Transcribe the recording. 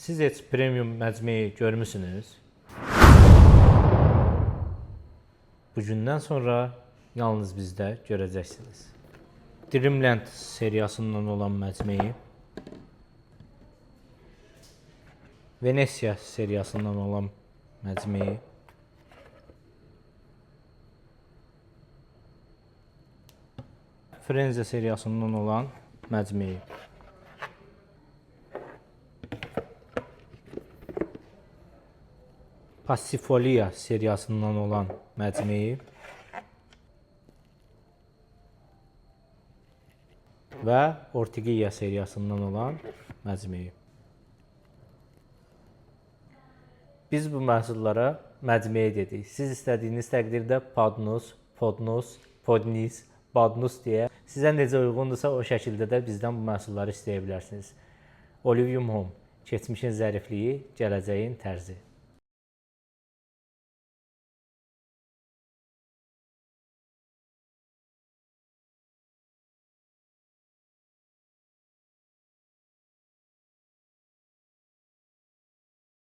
Siz heç premium məcmeyi görmüsünüz? Bugündən sonra yalnız bizdə görəcəksiniz. Dreamland seriyasından olan məcmeyi, Venesiya seriyasından olan məcmeyi, Frenze seriyasından olan məcmeyi, Passifolia seriyasından olan məcmeyi və Ortigia seriyasından olan məcmeyi. Biz bu məhsullara məcmeyi dedik. Siz istədiyiniz təqdirdə Padnos, Podnos, Podnis, Badnus deyə sizə necə uyğundursa o şəkildə də bizdən bu məhsulları istəyə bilərsiniz. Olivium Home, keçmişin zərifliyi, gələcəyin tərzi.